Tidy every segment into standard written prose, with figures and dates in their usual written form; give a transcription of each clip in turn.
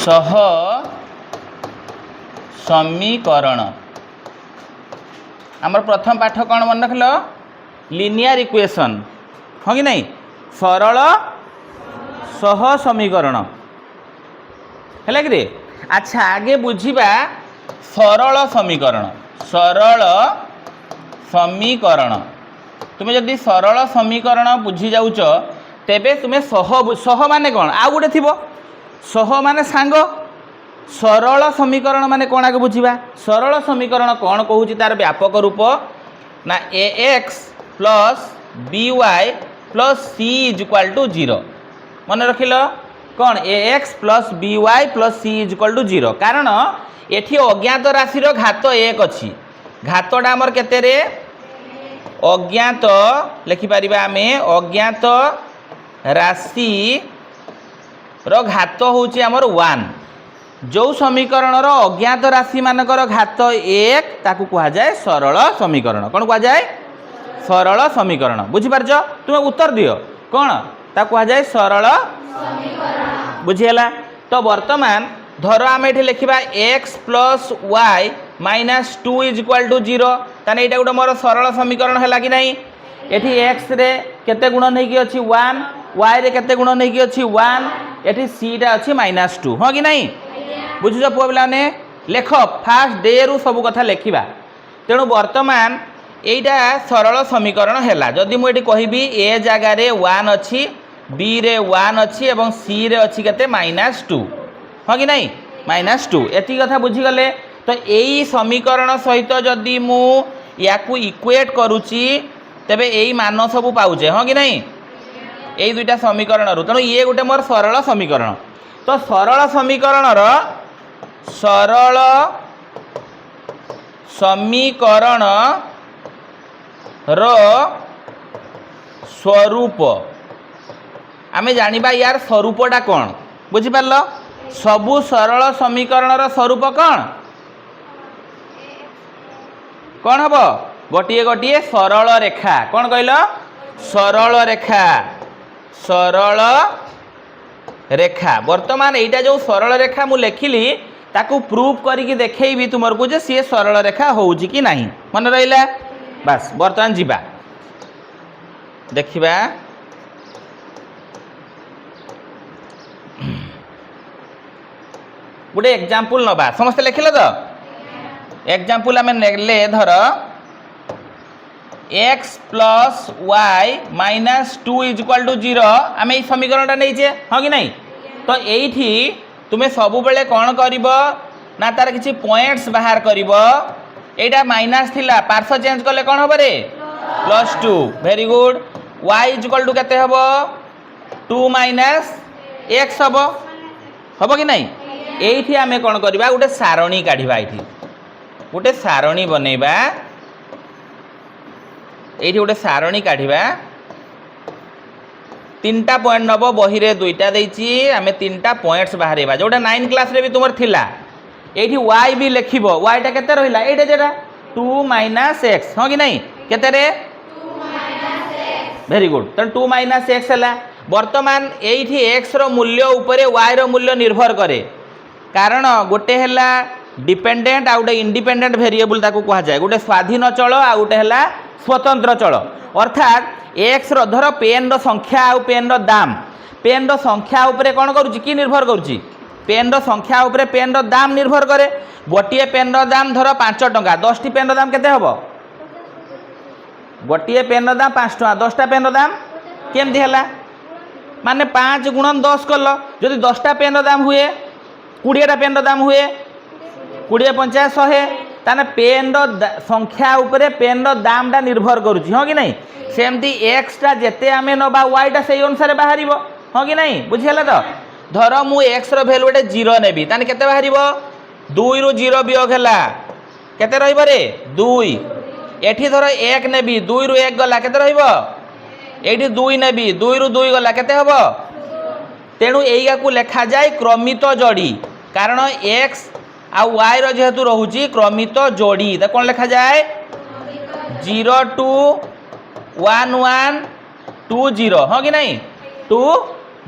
सह समीकरण आमर प्रथम पाठ कौन मन रख लिनियर इक्वेशन हाँ कि नहीं सरल सह समीकरण है कि अच्छा आगे बुझा सरल समीकरण तुम्हें जदि सरल समीकरण बुझी जाऊच तेबे तुम्हें सह माने कौन आउ गोटे थी सह माने सांग सरल समीकरण माने कौन आगे बुझा सरल समीकरण कौन कहूँ तार व्यापक रूप ना a x plus b y plus c is equal to 0 मन रखिल कौन a x plus b y plus c is equal to 0 कारण एठी अज्ञात राशि घात 1 अच्छी घातटा आमर केते अज्ञात लिखिपर आम अज्ञात राशि घात हूँ आमर 1 जो समीकरण अज्ञात राशि मानकर घात 1 ताकू कह जाए सरल समीकरण कौन कह जाए सरल समीकरण बुझीपारछ तुम्हें उत्तर दियो कौन ताकू कह जाए सरल बुझीगला तो वर्तमान धर आम ये लिखा X plus Y minus 2 is equal to 0 ताने यहाँ गोटे मोर सरल समीकरण है कि नहीं एठी एक्स रे केते गुण नहीं कि अच्छी 1 वाई रे केते गुण नहीं कि अच्छी 1 एठी सी टा अच्छी -2 हाँ कि नहीं बुझुछ पुआ पिला ने लेख फास्ट डे रु सब कथा लेखिबा तेणु वर्तमान एटा सरल समीकरण हैला जदि मु एठी कहबी ए जगह रे 1 अच्छी बी रे 1 अच्छी एवं सी रे अच्छी केते -2 हाँ कि नहीं -2 एति कथा बुझी गले तो यही समीकरण सहित जदि मु याकू इक्वेट करुची तेबे यही मान सब पाउचे हाँ कि नहीं यही दुईटा समीकरण रु तेणु ये गोटे मोर सरल समीकरण तो सरल समीकरण सरल समीकरण स्वरूप आमे जानिबा यार स्वरूपटा कौन बुझिपारल सबु सरल समीकरण स्वरूप कौन कौन हम गोटे गोटे सरल रेखा कौन कहल सरल रेखा वर्तमान यहाँ जो सरल रेखा मु लेखिली ताकू प्रूफ करके देखी तुमर को सी सरल रेखा हो कि नहीं मन रहा बस वर्तमान जीवा देखिबा गोटे एग्जाम्पल नवा समस्ते लिखिले तो एग्जाम्पल आम नेले धर X plus Y -2 is equal to 0 आम ये समीकरणटा नहीं हाँ कि नहीं तो यही तुम्हें सब बेले कौन कर ना तार किसी पॉइंट्स बाहर कर यहाँ माइनास थिला पार्श्व चेंज कले कौन हम रे +2 very good Y is equal to केते हम 2 - x हम कि नहीं यही आम कौन करवा गोटे सारणी काढ़ा ये गोटे सारणी बनैबा ये गोटे सारणी काढ़ा 3टा पॉइंट नब बही रे 2टा देछि आम 3टा पॉइंट्स बाहर जोटा 9 क्लास रे भी तुम थिला ये वाई भी लिखब वाईटा केते रहिला एटा जेटा 2 - x हाँ कि नहीं केते रे 2 - वेरी गुड तो 2 - x है वर्तमान ये एक्स रो मूल्य उपरे वाई रो मूल्य निर्भर करे कारण गोटे है डिपेंडेंट आ गोटे इंडिपेंडेंट वेरिएबल ताकू कह जाए गोटे स्वाधीन चल आ गोटे है स्वतंत्र चल अर्थात एक्स रो धर पेन रो संख्या आ पेन रो दाम पेन रो संख्या उपरे कौन करुच्ची कि निर्भर करुच्ची पेन रो संख्या उपरे पेन रो दाम निर्भर करे गोटे पेन रो दाम धर 5 टंका 10टी पेन रो दाम केते हबो गोटे पेन रो दाम 5 टंका 10टा पेन रो दाम केमती है माने 5 × 10 कल जदि 10टा पेन रो दाम हुए 20टा पेन रो दाम हुए 20 50 100 ताने पेन रो संख्या उपरे पेन रो दाम टा निर्भर करुच्ची हाँ कि नहीं सेमती एक्सटा जेते आम नवा वाईटा से अनुसार बाहर हाँ कि नहीं बुझीगला तो धर मु एक्स रो भैल्यू गोटे 0 नेबी ताने केते बाहर 2 ରୁ 0 वियोग है केते रहिबो रे 2 एठी धर 1 नेबी 2 ରୁ 1 गला केते रहिबो एठी 2 नेबी 2 ରୁ 2 गला केते हबो तेणु एइगा को लेखा जाए क्रमित जोड़ी कारण एक्स आ वाई रो जेहेतु रहुची क्रमित जोड़ी तो कौन लिखा जाए 0 2 1 1 2 0 हाँ कि नहीं 2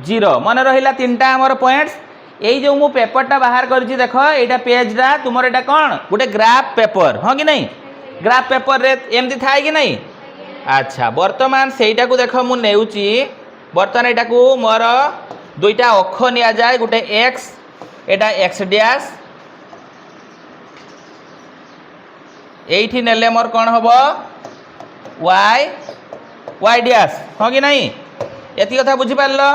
0 मन रहा 3टा आमर पॉइंट्स এই जो मु पेपरटा बाहर करछि देख एटा पेजटा तुमर एटा कोन गोटे ग्राफ पेपर हाँ कि नहीं ग्राफ पेपर रे एमती थाए कि नहीं अच्छा वर्तमान सेटा को देख मु नेउछि वर्तमान एटा को मोर दुईटा अक्ष निया जाए गोटे एक्स एटा एक्स डैश एठी नेले मोर कोन हबो वाई वाई डैश हाँ कि नहीं एति कथा बुझी पारलो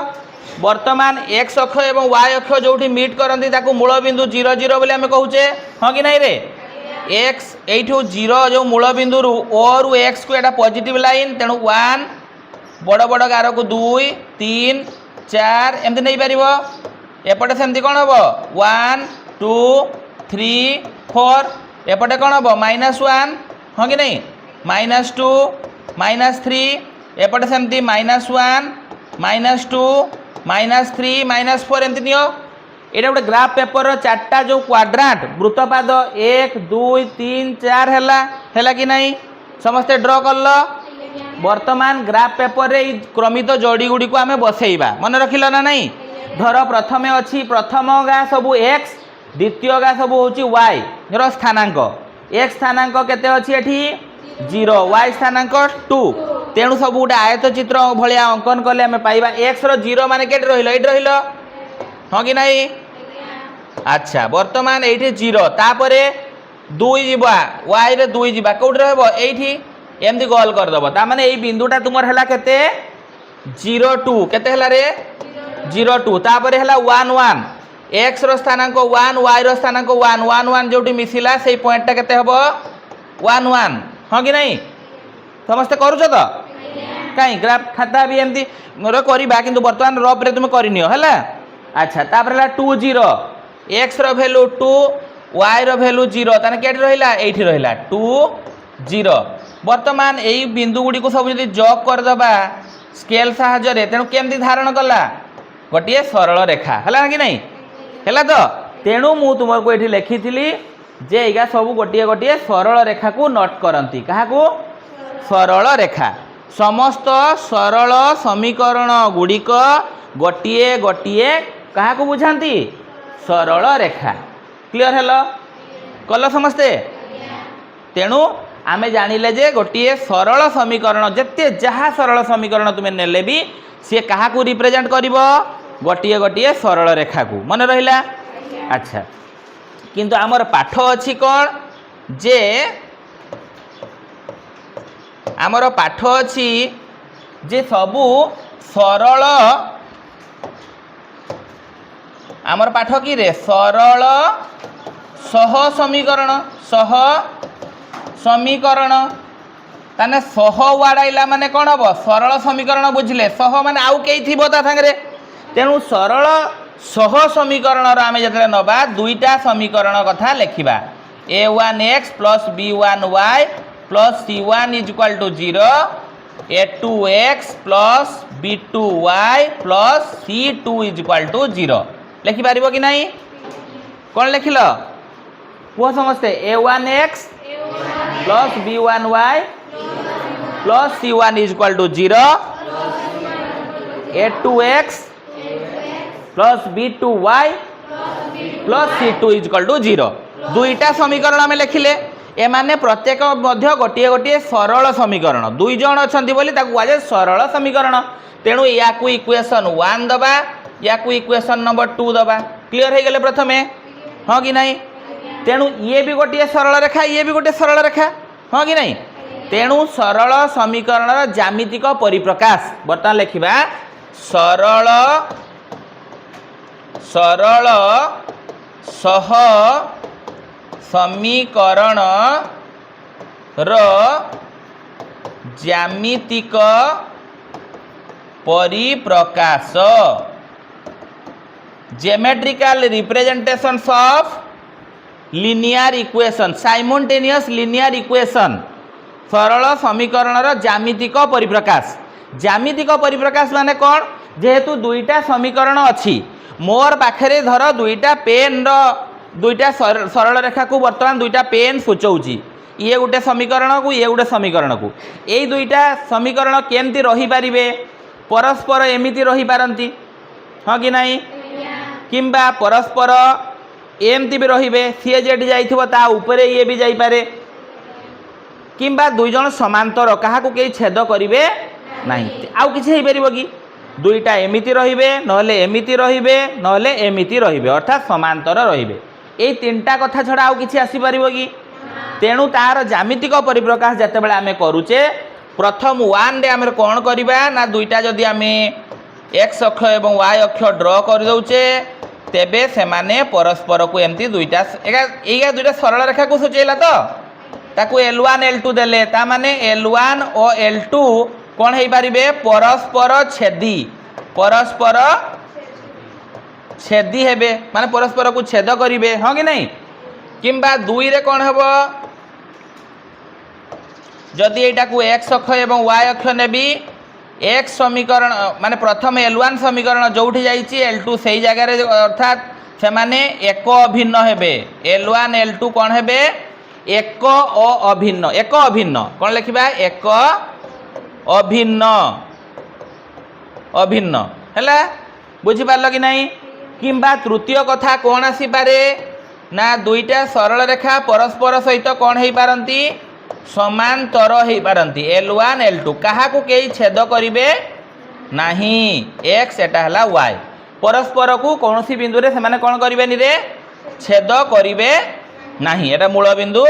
वर्तमान एक्स अक्ष एवं वाई अक्ष जो मीट करती ताकू मूल बिंदु 0 0 बोले आम कहूचे हाँ कि नहीं रे एक्स एठू 0 जो मूल बिंदु ओ रु एक्स को एटा पॉजिटिव लाइन तेणु 1 बड़ बड़ गार को 2 3 4 एमती नहीं पारिबो एपटे सेमती कौन हम 1 2 3 4 एपटे कौन हम -1 हाँ कि नहीं -2 -3 एपटे सेमती -1 -2 -3 -4 एमती नियो एटा गोटे ग्राफ पेपर चार्टा जो क्वाड्रांट वृत्तपाद 1 2 3 4 हैला कि नहीं समस्ते ड्र कल वर्तमान ग्राफ पेपर रे क्रमित जोड़ी गुड़ी को आम बसैबा मन रखिल ना नहीं धर प्रथमे अच्छी प्रथम गा सबू एक्स द्वितीय गा सबू हूँ वाई रो स्थानांक एक्स स्थानांक केते अच्छी एठी 0 वाई स्थानांक 2 तेणु सब गोटे आयत चित्र भाया अंकन कले आम पाइबा एक्स रो 0 माने केटे रहिलो एठी रहिलो हाँ कि नहीं अच्छा वर्तमान ये 0 तापरे 2 जीवा वाई रे 2 जीवा कौट रहबो एठी एमती गोल करदेव ताने यही बिंदुटा तुमर है केते 0 2 केते हला रे 0 2 तापरे हला 1 1 एक्स रो स्थानांक 1 वाई रो स्थानांक 1 1 1 जोटी मिसिला से पॉइंटटा केते हबो 1 1 हाँ कि नहीं समस्ते करूछ तो कहीं ग्राफ खाता भी एमती करवा कि बर्तमान रफ रे तुम करनियो है अच्छा तापर हला 2 0 एक्स रो वैल्यू 2 वाई रो वैल्यू 0 ताने केटे रहिला एठी रहिला 2 0 वर्तमान यही बिंदु गुड़ी को सब जब जग करदबा स्केल साहाय्य तेणु केमती धारण कला गोटे सरल रेखा है कि नहीं है तो तेणु मु तुमको ये लिखी जे एगा सब गोटे गोटे सरल रेखा को नोट करती क्या सरल रेखा समस्त सरल समीकरण गुड़िक गोटे गोटे क्या बुझाती सरल रेखा क्लियर हेलो कल समस्ते तेणु आमे जानिले जे गोटे सरल समीकरण जिते जहाँ सरल समीकरण तुम्हें नेले भी सी क्या रिप्रेजेंट करिवो गोटे गोटे सरल रेखा को मन रहिला अच्छा किंतु आमर पाठ अच्छी कौन जे आमर पाठ अच्छी जे सबू सरल आमर पाठ कि रे सरल सह समीकरण सह समीकरण ताने सह वार्ड आइला माने कौन हम सरल समीकरण बुझले सह माने आउ कई थी ता संगे तेणु सरल सह समीकरण आम जो नवा दुईटा समीकरण कथा लिखा a1x plus b1y plus c1 is equal to 0 a2x plus b2y plus c2 is equal to 0 लिखिपार कि नहीं कौन लिखिल कह समस्ते a1x plus b1y plus c1 is equal to 0 a2x plus b2y plus c2 is equal to 0 दुईटा समीकरण आम लिखिले एमाने प्रत्येक मध्य गोटे गोटे सरल समीकरण दुई जन अच्छा बोली कहुए सरल समीकरण तेणु या इक्वेशन 1 दबा या इक्वेशन नंबर 2 दबा क्लियर हो गले प्रथमे हाँ कि नहीं तेणु ये भी गोटे सरल रेखा ये भी गोटे सरल रेखा हाँ कि नहीं तेणु सरल समीकरण ज्यामितिक परिप्रकाश बर्तमान लिखा सरल सरल सह समीकरण रो ज्यामितिक परिप्रकाश geometrical representations of linear equation simultaneous linear equation सरल समीकरण रो ज्यामितिक परिप्रकाश ज्यामितिक परिप्रकाश माने कौन जेहेतु दुईटा समीकरण अच्छी मोर पाखे धर दुईटा पेन रो दुईटा सरल रेखा को वर्तमान दुईटा पेन सूचाऊँगी ये गोटे समीकरण को ये गोटे समीकरण को यही दुईटा समीकरण केमती रही पारिबे परस्पर एमिति रही पारंती हाँ कि नहीं किंबा परस्पर एमती भी रहिबे सी जेडी जाइथिबो ता ऊपर ये भी जाई पारे किंबा दुई जन समांतर क्या कई छेद करेंगे ना आउ कि कि दुईटा एमिति रहिबे नहले एमिति रहिबे नहले एमिति रहिबे अर्थात समांतर रहिबे एई तीनटा कथा छड़ा आउ किछि आसी परिबो कि तेणु तार ज्यामितिक परिप्रकाश जते बेले आमे करूचे प्रथम 1 रे आमे कोन करिबा ना दुईटा जदि आमे x अक्ष एवं y अक्ष ड्र कर दउचे तेबे सेमाने परस्पर को एमती दुईटा एगा दुईटा सरल रेखा को सूचैला तो ताकू L1 L2 देले ता माने L1 और L2 कौन हो पारे परस्पर छेदी हेबे माने परस्पर को छेद करिवे हाँ कि नहीं किंबा दुई रे कौन हेबो जदि एटा को x अक्ष एवं y अक्ष नेबी x समीकरण माने प्रथम L1 समीकरण जोठी जाइछि L2 सही जगह रे अर्थात से माने एक अभिन्न हेबे L1 L2 कौन हेबे एक अभिन्न कौन लिखा एक अभिन्न अभिन्न है बुझी पार कि नहीं किंबा तृतीय कथा कौन आसी पारे ना दुईटा सरल रेखा परस्पर सहित कौन हो पारती समांतर हो पारती L1 L2 क्या कई छेद करेंगे नहीं x एटा है y परस्पर को कौन सी बिंदु रे से कौन करेंगे रे छेद करेंगे नहीं एटा मूल बिंदु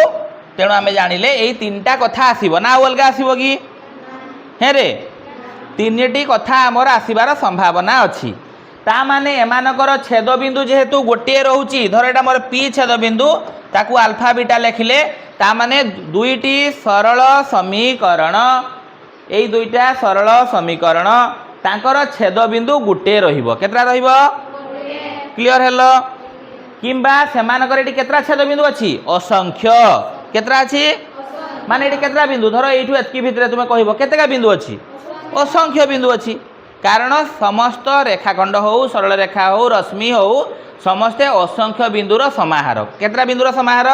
तेणु आमे जानिले एई तीनटा कथा आसीबो ना अलगा आसीबो कि हे रे तीनटी कथा आमर आसीबार संभावना अछि ता माने एमानकर छेद बिंदु जेहेतु गोटे रहउची धर एटा मोर p छेद बिंदु ताकू अल्फा बीटा लेखिले ता माने दुईटी सरल समीकरण एई दुईटा सरल समीकरण तांकर छेद बिंदु गोटे रहिबो केतरा रहिबो क्लियर हेलो किंबा सेमानकर एटी केतरा छेद बिंदु अछि असंख्य केतरा अछि माने एटी केतरा बिंदु धर एठु एतकी भितरे तुमे कहिबो केतेका बिंदु अछि असंख्य बिंदु अछि कारण समस्त रेखाखंड हो सरल रेखा हो रश्मि हो समस्ते असंख्य बिंदुर समाहार केतरा बिंदुर समाहार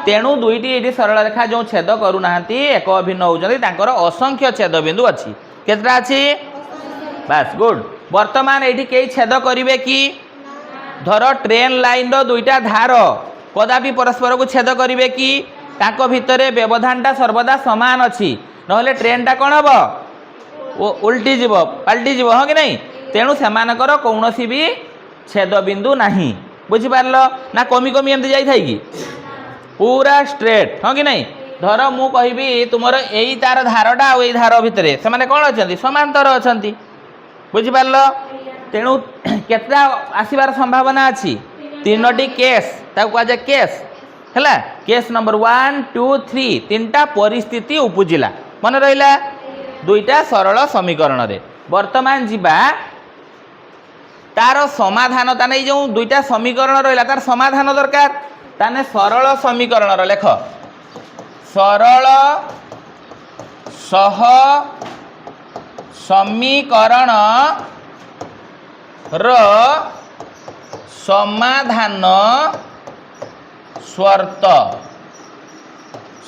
तेणु दुईटी एटी सरल रेखा जो छेद करू नाहंती एक अभिन्न होउछन्ती तांकर असंख्य छेद बिंदु अछि केतरा अछि बस गुड वर्तमान एटी केई छेद करिवे कि धर ट्रेन लाइन रो दुईटा धार कदापि परस्पर को छेद करेंगे कि ताको भितरे व्यवधानटा सर्वदा समान अच्छी नहले ट्रेनटा कौन हम उल्टी जीव पलटि जीव हाँ कि नहीं तेणु सेमानकर कौनसी भी छेद बिंदु नहीं बुझिपार ना कमी कमी एमती जाई कि पूरा स्ट्रेट हाँ कि नहीं धर मु कहबी तुमर यही तार धारटा आ धार भितर से कौन अच्छा समांतर अच्छा बुझिपार तेणु केतटा आसीबार संभावना अच्छी तीनोटी केस ताकू कह केस है केस नंबर 1 2 3 तीनटा परिस्थिति उपजिला मन रहा दुईटा सरल समीकरण रे वर्तमान जीवा तार समाधान ताने जो दुईटा समीकरण रहा तार समाधान दरकार ताने सरल समीकरण लेख सरल सह समीकरण समाधान शर्त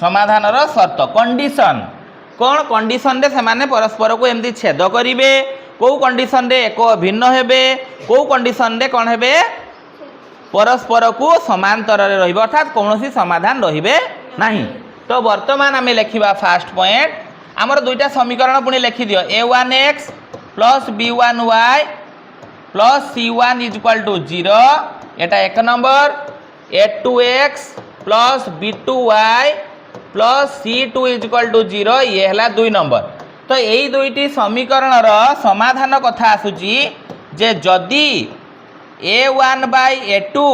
समाधान शर्त कंडीशन कौन कंडीशन रे से परस्पर को एमती छेद करेंगे कौ कंडीशन रे एक भिन्न हेबे कौ कंडीशन रे कौन हेबे परस्पर को समांतर रे रहिबे अर्थात कौन समाधान रहिबे नहीं तो वर्तमान आम लिखा फास्ट पॉइंट आमर दुईटा समीकरण पुणी लिखि दियो a1x plus b1y plus c1 is equal to 0 एटा एक number a2x plus b2y plus c2 is equal to 0 ये है 2 नंबर तो यही दुईटी समीकरण समाधान कथा आसूची जे जदि a1 by a2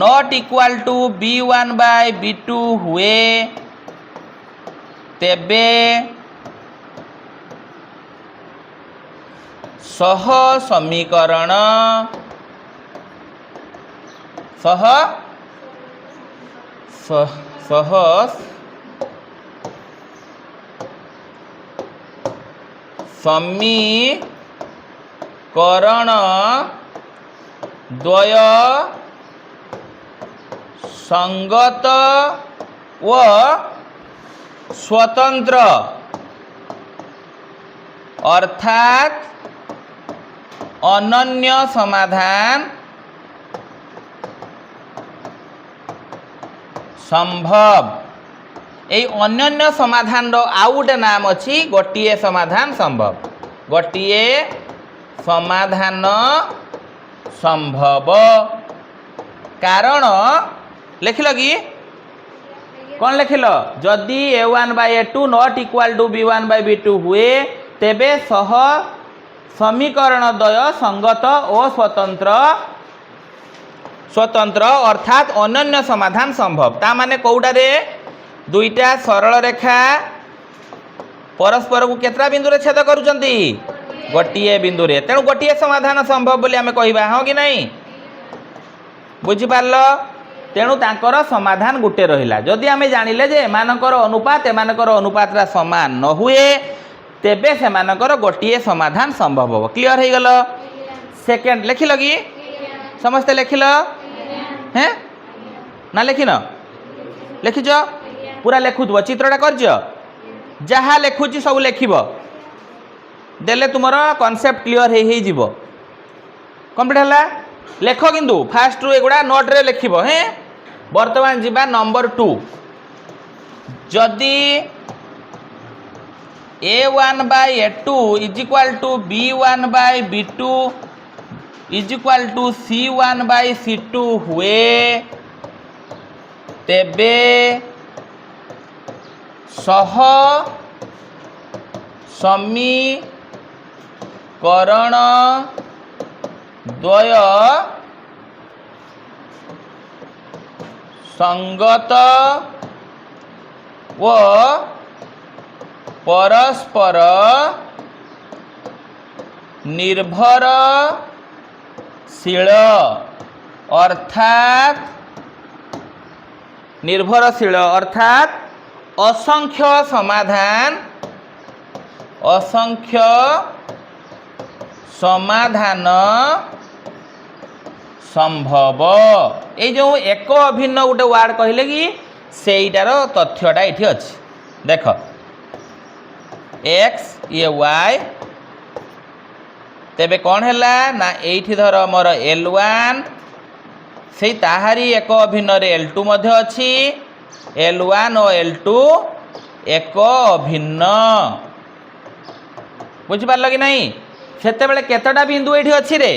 not equal to b1 by b2 हुए तेबे सह समीकरण सह समीकरण द्वय संगत व स्वतंत्र अर्थात अनन्य समाधान संभव এই अन्योन्य समाधान आउ गोटे नाम अच्छी गोटे समाधान संभव गोटे समाधान संभव कारण लिखिल कि कौन लिखिल जदि a1/a2 not equal to b1/b2 हुए तेबे सह समीकरण द्वय संगत और स्वतंत्र स्वतंत्र अर्थात अन्योन्य समाधान संभव ता माने कौटा रे दुईटा सरल रेखा परस्पर को केतरा बिंदु रे छेद करूचंती गोटे बिंदु रे तेणु गोटे समाधान संभव बोली आमे कहिबा हां कि नहीं बुझी पारल तेणु तांकर समाधान गुटे रहिला जदि आमे जानिले जे एमानकर अनुपात रा समान न हुए तेबे सेमानकर गोटे समाधान संभव हो क्लियर हो गल सेकेंड लिखिल कि समस्ते लिखिल हैं ना लिखिन लिखिच पूरा लिखुव चित्रटा करज जहाँ लिखुची सब लिखब देले तुमर कॉन्सेप्ट क्लियर हो कंप्लीट है लेख किंतु फास्ट रु एगुड़ा नोट रे लिखब हैं वर्तमान जीवा नंबर 2 जदि a1/a2 is equal to b1/b2 is equal to c1/c2 हुए तेबे सह समीकरण द्वय संगत व परस्पर निर्भरशील अर्थात असंख्य समाधान संभव ये जो एक अभिन्न गोटे वार्ड कहले कि सेटार तथ्यटा ये अच्छी देख x ये y तेबे कौन है ना ये धर मोर L1 से ताहारी एक अभिन्न L2 मध्य अच्छी L1 और L2 एक अभिन्न बुझिपार कि नहीं सेते बेले केतटा बिंदु ये अच्छी रे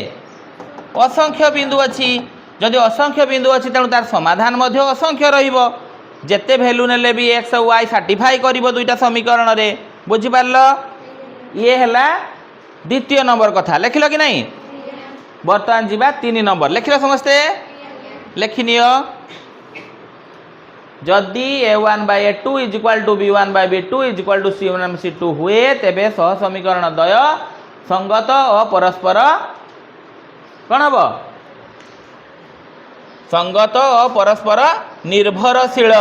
असंख्य बिंदु अच्छी जदि असंख्य बिंदु अच्छी तेणु तार समाधान मध्य असंख्य रहिबो जेते भैल्यू नेले भी x और y सर्टिफाई करिवो दुईटा समीकरण रे बुझिपार ये है द्वितीय नंबर कथा लिखिल कि नहीं बर्तमान जीवा 3 नंबर लिखिल समस्ते लिखिनियो जदि a1/a2 is equal to b1/b2 is equal to c1/c2 हुए तेबे सह समीकरण द्वय संगत और परस्पर कौन हम संगत और परस्पर निर्भरशील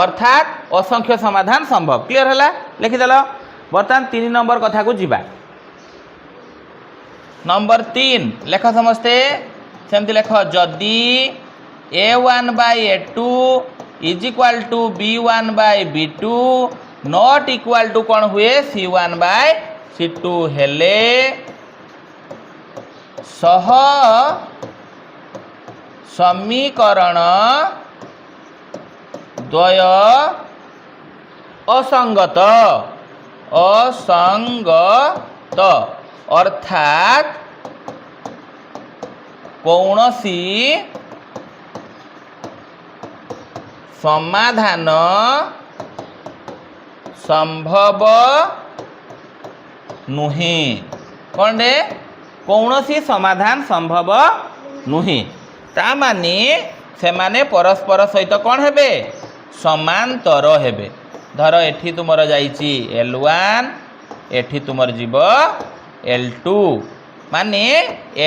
अर्थात असंख्य समाधान संभव क्लियर है लिखिदेल बर्तमान 3 नंबर कथा को जीवा नंबर 3 लेख समस्ते सेमती लेख जदि a1/a2 is equal to b1/b2 not equal to कौन हुए c1/c2 हेले सह समीकरण द्वय असंगत अर्थात कौनसी समाधान संभव नुहे कौन रे कौनसी समाधान संभव नुहे ता माने से माने परस्पर सहित कौन हेबे समांतर हेबे धर एठी तुमर जाइची L1 एठी तुमर जीव L2 माने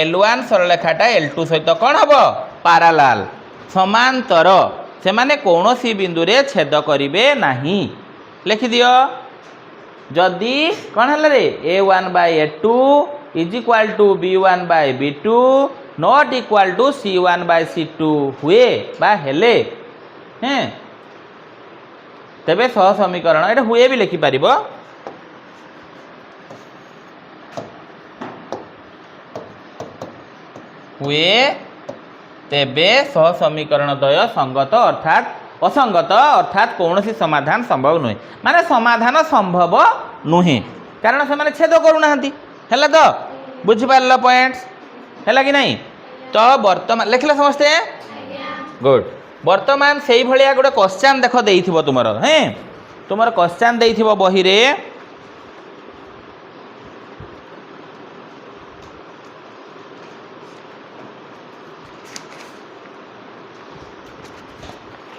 L1 सरलरेखाटा L2 सहित कौन हम पारालाल समांतर से माने कौनसी बिंदु रे छेद करिवे नाही लिखि दियो जदि कौन है रे a1/a2 is equal to b1/b2 not equal to c1/c2 हुए बा हेले हैं तेबे सह समीकरण ये हुए भी लिखि पारिबो हुए तेबे सह समीकरण द्वय संगत अर्थात असंगत अर्थात कौन समाधान संभव नुहे माने समाधान संभव नुहे कारण से माने छेद करूना है तो बुझिपार पॉइंट्स है कि नहीं। तो वर्तमान लिखिले समस्ते गुड वर्तमान से भाया गोटे क्वेश्चन देख दे तुमर हैं तुमर क्वेश्चन दे बही रे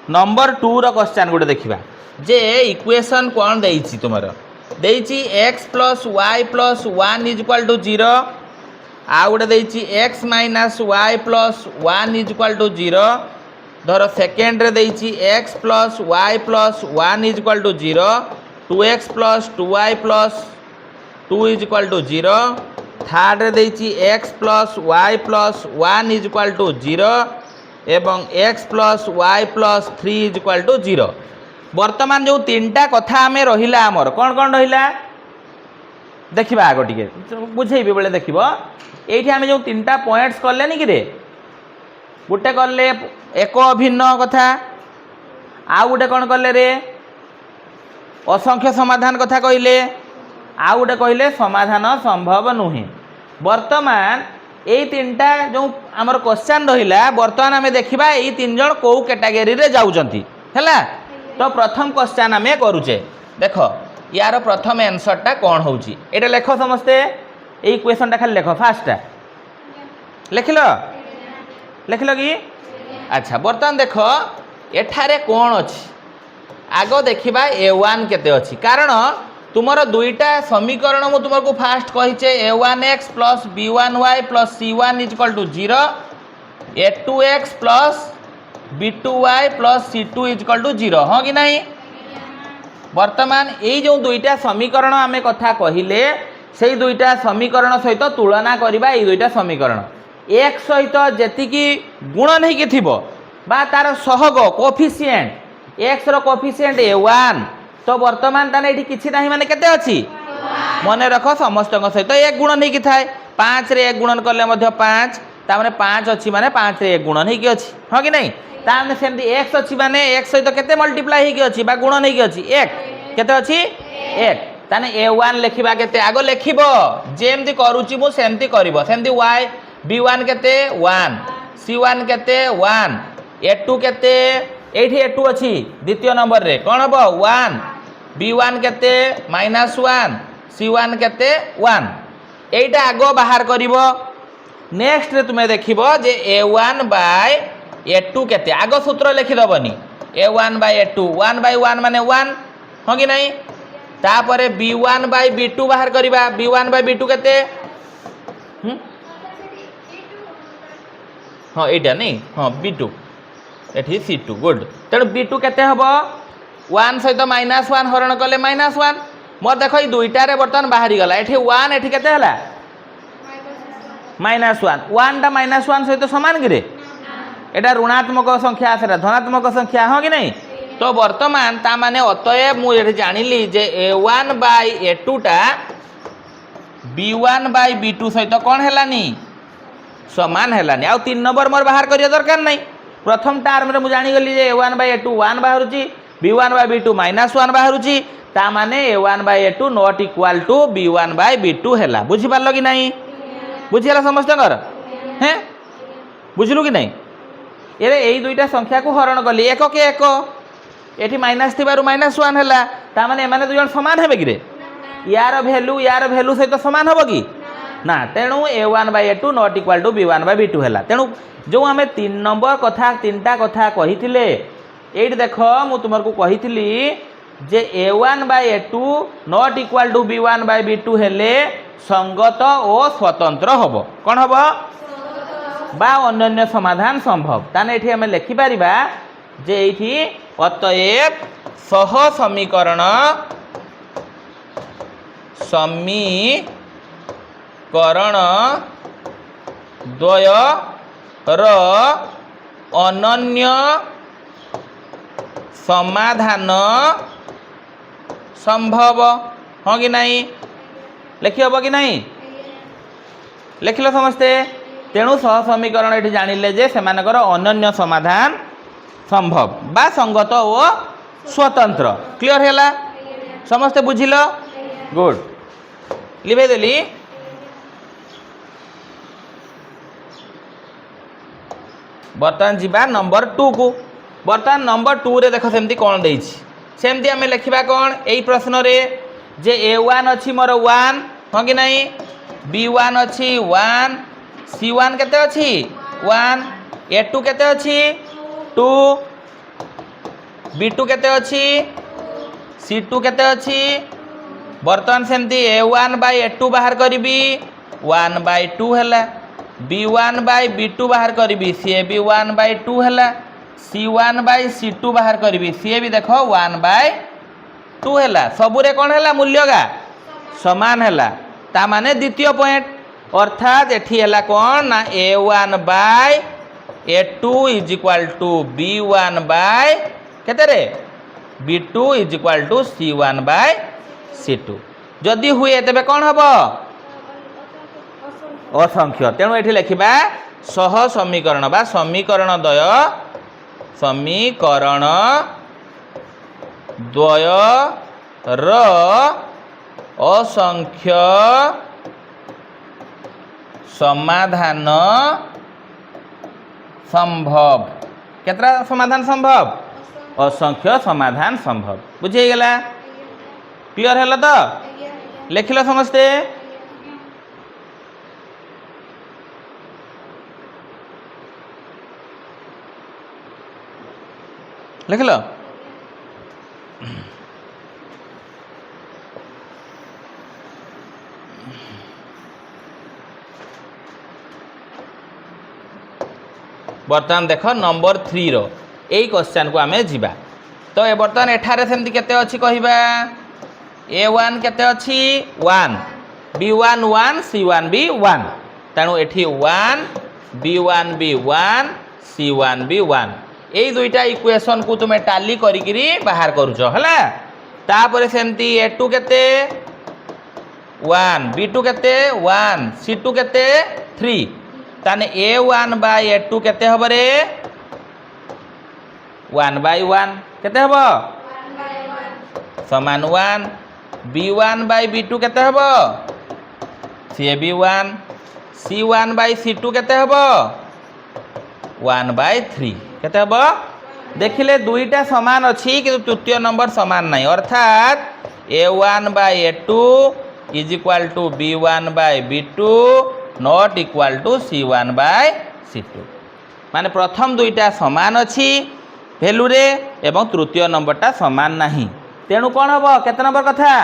नंबर 2 रो क्वेश्चन गोटे देखा जे इक्वेशन कौन देइछि तुमर देइछि x plus Y plus 1 is equal to 0 आ गोटे देइछि x minus Y plus 1 is equal to 0 धर सेकेंड रे देइछि x plus Y plus 1 is equal to 0 2x plus 2y plus 2 is equal to 0 third रे देइछि x plus Y plus 1 is equal to 0 एवं x plus Y plus 3 is equal to 0 वर्तमान जो तीनटा कथा आम रहा आमर कौन कौन रहा देखा आग टे बुझेबी बेले देख ये आम जो तीनटा पॉइंट्स कले कि रे गोटे कले एक अभिन्न कथा आउ गोटे कौन कले रे असंख्य समाधान कथा कहले आउ गोटे कहले समाधान संभव नुहे वर्तमान यही तीनटा जो आमर क्वेश्चन रहा बर्तमान आम देखा ये तीन जन कौ कैटेगरी रे जाउचंती हैला। तो प्रथम क्वेश्चन आम करुचे देख यार प्रथम आंसरटा कौन होची एटा लेख समस्ते यही क्वेश्चनटा खाली लेख फास्टा लिखिल लिखिल कि अच्छा बर्तमान देख एठारे कौन अच्छी आग देखा a1 केते अच्छी कारण तुमर दुईटा समीकरण मु तुमको फास्ट कहीचे a1x plus b1y plus c1 is equal to 0 a2x plus b2y plus c2 is equal to 0 हाँ कि नहीं। वर्तमान यही जो दुईटा समीकरण आम कथा कहले से दुईटा समीकरण सहित तुलना करवा ये दुईटा समीकरण एक सहित जेतिकी गुण नहीं कि थिबो बा तार सहग कोफिशिएंट x रो कोफिशिएंट a1 तो वर्तमान ताने एठी किछि नाही माने केते अछि मन रख समस्त सहित एक गुण नहीं कि थाए 5 रे एक गुणन करले मध्य 5 ता माने 5 अछि माने 5 रे एक गुण नहीं कि अछि हाँ कि नहीं ता माने सेमती x अछि माने x सहित केते मल्टीप्लाई हे कि अछि बा गुण नहीं कि अछि 1 केते अछि 1 ताने a1 लिखिबा केते आगो लिखिबो जेमती करूची मु सेमती करिवो सेमती y b1 केते 1 c1 केते 1 a2 केते एठी a2 अछि द्वितीय नंबर रे कोन हबो 1 b1 केते -1 c1 केते 1 एटा आगो बाहर करिवो नेक्स्ट रे तुमे देखिबो जे a1 बाय a2 केते आगो सूत्र लिखि दबनी a1 बाय a2 1 बाय 1 माने 1 हो कि नहीं तापरे b1 बाय b2 बाहर करिबा b1 बाय b2 केते हाँ एटा नहीं हाँ b2 एठी c2 गुड तेणु b2 केते हबो 1 सहित -1 हरण कले -1 मोर देखो ये दुईटा रे बर्तन बाहरी गला एठी 1 एठी केते हला -1 1 टा -1 सहित समान कि रे एटा ऋणात्मक संख्या आसेरा धनात्मक संख्या हाँ कि नहीं। तो वर्तमान ता माने अतएव मु एठी जानिली जे a1 बाय a2 टा b1 बाय b2 सहित कोन हेलानी समान हेलानी आ 3 नंबर मोर बाहर करिया दरकार नहीं प्रथम टर्म रे मु जानि गली जे a1 by a2 1 बाहरुची b1 by b2 -1 बाहरुची ता माने a1 by a2 not equal to b1 by b2 हेला बुझी पारलो कि नहीं बुझिला समस्त कर हैं बुझलु कि नहीं एरे एई दुईटा संख्या को हरण कली एक के एक एठी माइनस थिबारु -1 हेला ता माने एमाने दुई जन समान हेबे कि रे यार वैल्यू सहित समान हबो कि ना तेणु a1 by a2 not equal to b1 by b2 हेला तेणु जो आम 3 नंबर कथा तीनटा कथा कही ये देख मु तुमको कही जे a1 by a2 not equal to b1 by b2 हेले संगत और स्वतंत्र हम कौन हम बा अन्य समाधान संभव ताने एठी आम लिखिपर जे एठी अतएव सह समीकरण द्वय र अनन्य समाधान संभव हाँ कि नहीं लिखि हम कि नहीं लिखिल समस्ते तेणु सह समीकरण ये जानिले जे सेमानकर अनन्य समाधान संभव बा संगत ओ स्वतंत्र क्लियर है समस्ते बुझिल गुड लिभे देली बर्तमान जीवा नंबर 2 को बर्तमान नंबर 2 रे देख सेमती कौन देछि सेमती आम लिखा कौन यही प्रश्न रे जे A1 अच्छी मोर 1 हाँ कि नहीं B1 अच्छी 1 C1 केते अच्छी 1 A2 केते अच्छी 2 B2 केते अच्छी C2 केते अच्छी बर्तमान सेमती A1 बाय A2 बाहर करी 1/2 है B1 बाय B2 बाहर करी सी भी 1/2 है C1 बाय C2 बाहर करी सी भी देख 1/2 है सबुरे कौन है मूल्यगा समान है ता माने द्वितीय पॉइंट अर्थात एठी है कौन ना A1 by A2 is equal to B1 by केते रे B2 is equal to C1 by C2 जदि हुए तेबे कौन हबो असंख्य तेणु ये लिखा सह समीकरण बा समीकरण द्वय र असंख्य समाधान संभव केतरा समाधान संभव असंख्य समाधान संभव बुझीगला क्लियर है तो लिखिल समस्ते लिखल बर्तमान देख नंबर 3 रो यही क्वेश्चन को आमे जीवा तो ये बर्तमान एठारे सेमती केते अछि कहिबा A1 केते अछि 1 B1 1 C1 भी 1 तेणु एठी 1 B1 भी 1 C1 भी 1 यही दुईटा इक्वेशन को तुम्हें टाली करी बाहर करुच है तापर सेमती A2 केते 1 B2 केते 1 C2 केते 3 ताने A1 बाय A2 केते हबो रे 1/1 केते हबो 1/1 समान 1 B1 बाय B2 केते हबो सी भी 1 C1 बाय C2 केते हबो 1/3 केते हबो देखिले दुईटा समान अछि किंतु तृतीय नंबर समान नहीं अर्थात A1 by A2 is equal to B1 by B2 not equal to C1 by C2 माने प्रथम दुईटा समान अछि वैल्यू रे एवं तृतीय नंबरटा समान नहीं तेणु कौन हबो केते नंबर कथा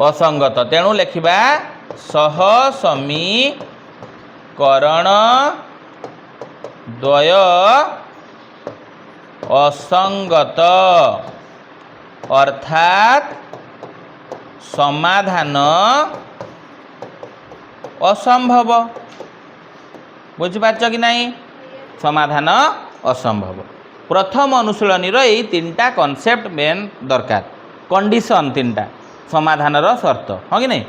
असंगत तेणु लिखिबा सह समीकरण द्वय असंगत अर्थात समाधान असंभव बुझिपारछ कि नहीं समाधान असंभव प्रथम अनुशीलनी रो यही 3टा कॉन्सेप्ट मेन दरकार कंडीशन 3टा समाधान रो शर्त हाँ कि नहीं।